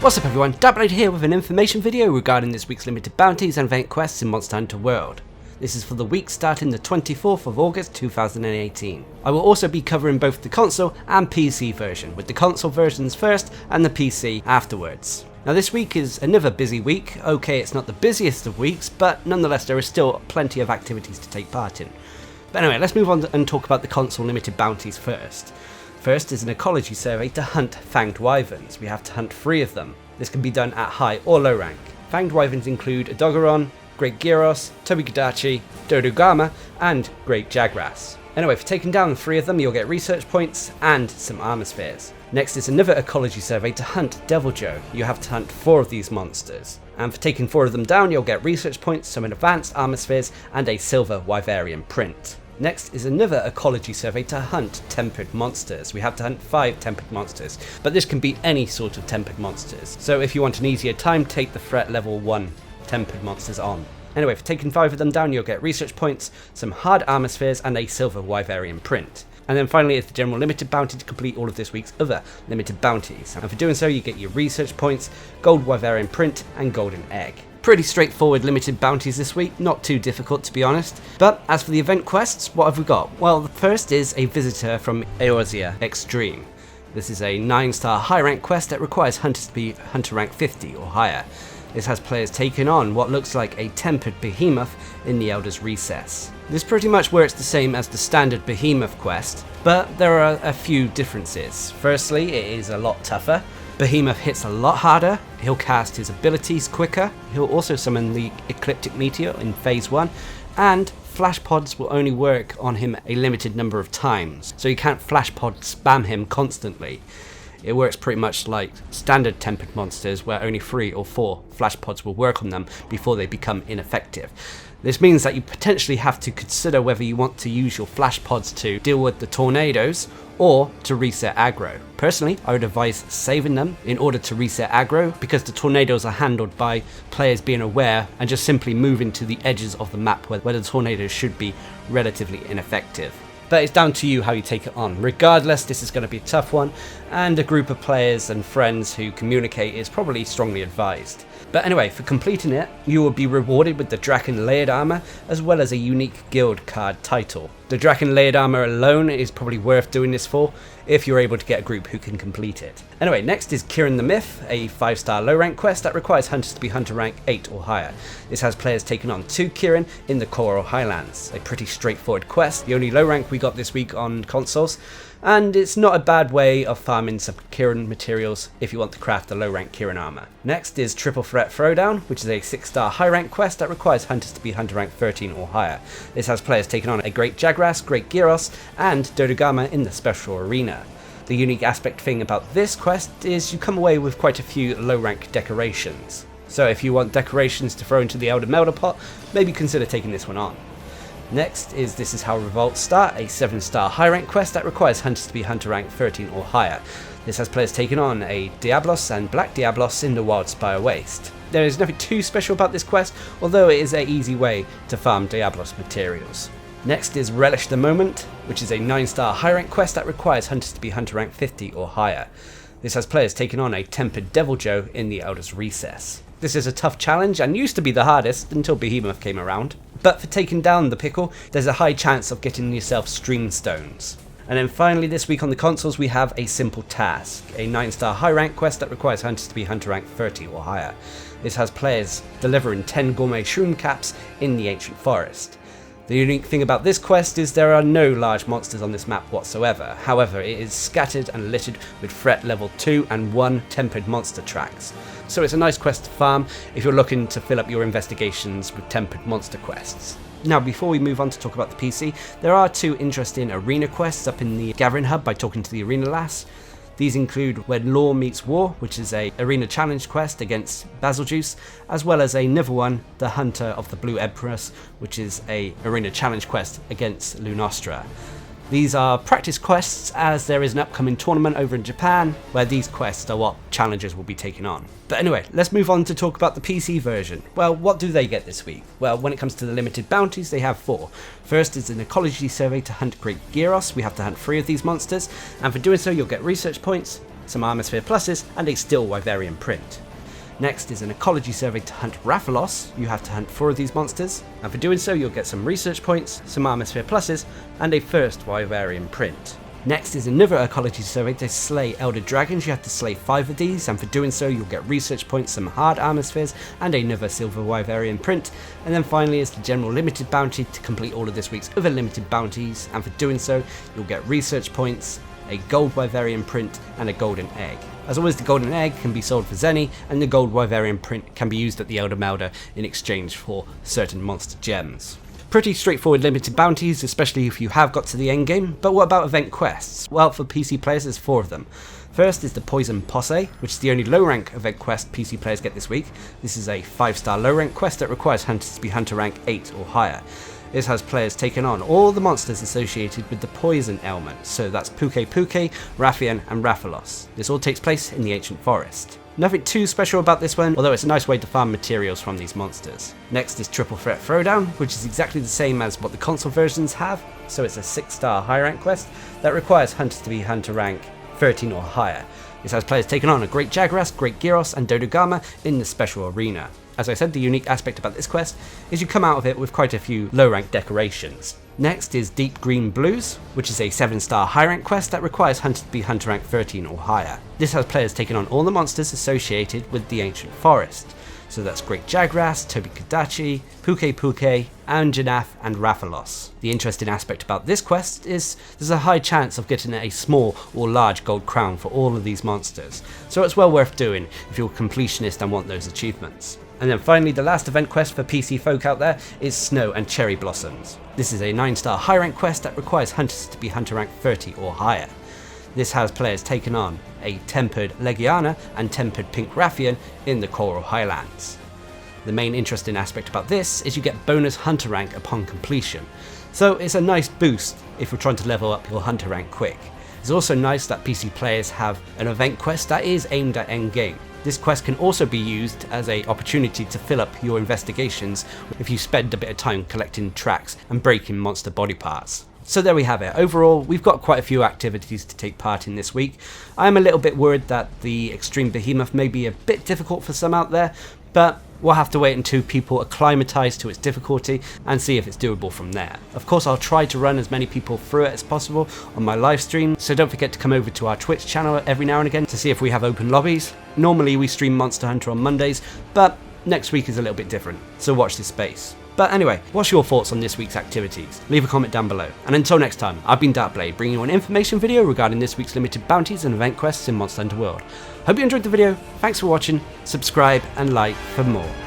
What's up everyone, Darcblade here with an information video regarding this week's limited bounties and event quests in Monster Hunter World. This is for the week starting the 24th of August 2018. I will also be covering both the console and PC version, with the console versions first and the PC afterwards. Now this week is another busy week. Okay, it's not the busiest of weeks, but nonetheless there is still plenty of activities to take part in. But anyway, let's move on and talk about the console limited bounties first. First is an ecology survey to hunt fanged wyverns. We have to hunt 3 of them. This can be done at high or low rank. Fanged wyverns include Dogoron, Great Gyros, Tobigadachi, Dodogama, and Great Jagras. Anyway, for taking down 3 of them, you'll get research points and some armor spheres. Next is another ecology survey to hunt Devil Joe. You have to hunt 4 of these monsters. And for taking 4 of them down, you'll get research points, some advanced armor spheres, and a silver Wyverian print. Next is another ecology survey to hunt tempered monsters. We have to hunt 5 tempered monsters, but this can be any sort of tempered monsters. So if you want an easier time, take the threat level 1 tempered monsters on. Anyway, for taking 5 of them down, you'll get research points, some hard armor spheres, and a silver Wyverian print. And then finally is the general limited bounty to complete all of this week's other limited bounties. And for doing so, you get your research points, gold Wyverian print, and golden egg. Pretty straightforward limited bounties this week, not too difficult to be honest. But as for the event quests, what have we got? Well, the first is a visitor from Eorzea Extreme. This is a 9-star high rank quest that requires hunters to be hunter rank 50 or higher. This has players taking on what looks like a tempered behemoth in the Elder's Recess. This pretty much works the same as the standard behemoth quest, but there are a few differences. Firstly, it is a lot tougher. Behemoth hits a lot harder, he'll cast his abilities quicker, he'll also summon the Ecliptic Meteor in phase 1, and flash pods will only work on him a limited number of times, so you can't flash pod spam him constantly. It works pretty much like standard tempered monsters where only 3 or 4 flash pods will work on them before they become ineffective. This means that you potentially have to consider whether you want to use your flash pods to deal with the tornadoes or to reset aggro. Personally, I would advise saving them in order to reset aggro because the tornadoes are handled by players being aware and just simply moving to the edges of the map where the tornadoes should be relatively ineffective. But it's down to you how you take it on. Regardless, this is going to be a tough one, and a group of players and friends who communicate is probably strongly advised. But anyway, for completing it, you will be rewarded with the Draken Layered Armor, as well as a unique guild card title. The Draken Layered Armor alone is probably worth doing this for, if you're able to get a group who can complete it. Anyway, next is Kirin the Myth, a 5-star low rank quest that requires hunters to be hunter rank 8 or higher. This has players taking on 2 Kirin in the Coral Highlands. A pretty straightforward quest, the only low rank we got this week on consoles, and it's not a bad way of farming some Kirin materials if you want to craft a low rank Kirin armor. Next is Triple Threat Throwdown, which is a 6-star high rank quest that requires hunters to be hunter rank 13 or higher. This has players taking on a Great Jagras, Great Gyros, and Dodogama in the Special Arena. The unique aspect thing about this quest is you come away with quite a few low rank decorations. So if you want decorations to throw into the Elder Melder pot, maybe consider taking this one on. Next is This Is How Revolts Start, a 7-star high rank quest that requires hunters to be hunter rank 13 or higher. This has players taking on a Diablos and Black Diablos in the Wildspire Waste. There is nothing too special about this quest, although it is an easy way to farm Diablos materials. Next is Relish the Moment, which is a 9-star high rank quest that requires hunters to be hunter rank 50 or higher. This has players taking on a tempered Devil Joe in the Elder's Recess. This is a tough challenge and used to be the hardest until Behemoth came around. But for taking down the pickle, there's a high chance of getting yourself Stream Stones. And then finally this week on the consoles we have a Simple Task, a 9-star high rank quest that requires hunters to be hunter rank 30 or higher. This has players delivering 10 gourmet shroom caps in the Ancient Forest. The unique thing about this quest is there are no large monsters on this map whatsoever. However, it is scattered and littered with threat level 2 and 1 tempered monster tracks. So it's a nice quest to farm if you're looking to fill up your investigations with tempered monster quests. Now before we move on to talk about the PC, there are 2 interesting arena quests up in the Gathering Hub by talking to the Arena Lass. These include When Law Meets War, which is a arena challenge quest against Basiljuice, as well as another one, The Hunter of the Blue Empress, which is a arena challenge quest against Lunostra. These are practice quests as there is an upcoming tournament over in Japan where these quests are what challengers will be taking on. But anyway, let's move on to talk about the PC version. Well, what do they get this week? Well, when it comes to the limited bounties, they have 4. First is an ecology survey to hunt Great Gyros. We have to hunt 3 of these monsters, and for doing so you'll get research points, some Armosphere pluses, and a Steel Wyverian print. Next is an ecology survey to hunt Rathalos. You have to hunt 4 of these monsters, and for doing so you'll get some research points, some Armosphere pluses, and a first Wyverian print. Next is another ecology survey to slay Elder Dragons. You have to slay 5 of these, and for doing so you'll get research points, some hard Armospheres, and another silver Wyverian print. And then finally is the general limited bounty to complete all of this week's other limited bounties, and for doing so you'll get research points, a gold Wyverian print, and a golden egg. As always, the golden egg can be sold for Zenny, and the gold Wyverian print can be used at the Elder Melder in exchange for certain monster gems. Pretty straightforward limited bounties, especially if you have got to the end game, but what about event quests? Well, for PC players there's 4 of them. First is the Poison Posse, which is the only low rank event quest PC players get this week. This is a 5-star low rank quest that requires hunters to be hunter rank 8 or higher. This has players taking on all the monsters associated with the poison element, so that's Puke, Rathian and Rathalos. This all takes place in the Ancient Forest. Nothing too special about this one, although it's a nice way to farm materials from these monsters. Next is Triple Threat Throwdown, which is exactly the same as what the console versions have, so it's a 6-star high rank quest that requires hunters to be hunter rank 13 or higher. This has players taking on a Great Jagras, Great Gyros and Dodogama in the special arena. As I said, the unique aspect about this quest is you come out of it with quite a few low rank decorations. Next is Deep Green Blues, which is a 7-star high rank quest that requires hunters to be hunter rank 13 or higher. This has players taking on all the monsters associated with the Ancient Forest. So that's Great Jagras, Tobi-Kadachi, Puke, Anjanath and Rathalos. The interesting aspect about this quest is there's a high chance of getting a small or large gold crown for all of these monsters, so it's well worth doing if you're a completionist and want those achievements. And then finally, the last event quest for PC folk out there is Snow and Cherry Blossoms. This is a 9-star high rank quest that requires hunters to be hunter rank 30 or higher. This has players taking on a Tempered Legiana and Tempered Pink Rathian in the Coral Highlands. The main interesting aspect about this is you get bonus hunter rank upon completion, so it's a nice boost if you're trying to level up your hunter rank quick. It's also nice that PC players have an event quest that is aimed at endgame. This quest can also be used as an opportunity to fill up your investigations if you spend a bit of time collecting tracks and breaking monster body parts. So there we have it. Overall, we've got quite a few activities to take part in this week. I am a little bit worried that the Extreme Behemoth may be a bit difficult for some out there, but we'll have to wait until people acclimatise to its difficulty and see if it's doable from there. Of course, I'll try to run as many people through it as possible on my live stream, so don't forget to come over to our Twitch channel every now and again to see if we have open lobbies. Normally we stream Monster Hunter on Mondays, but next week is a little bit different, so watch this space. But anyway, what's your thoughts on this week's activities? Leave a comment down below. And until next time, I've been Darcblade, bringing you an information video regarding this week's limited bounties and event quests in Monster Hunter World. Hope you enjoyed the video, thanks for watching, subscribe and like for more.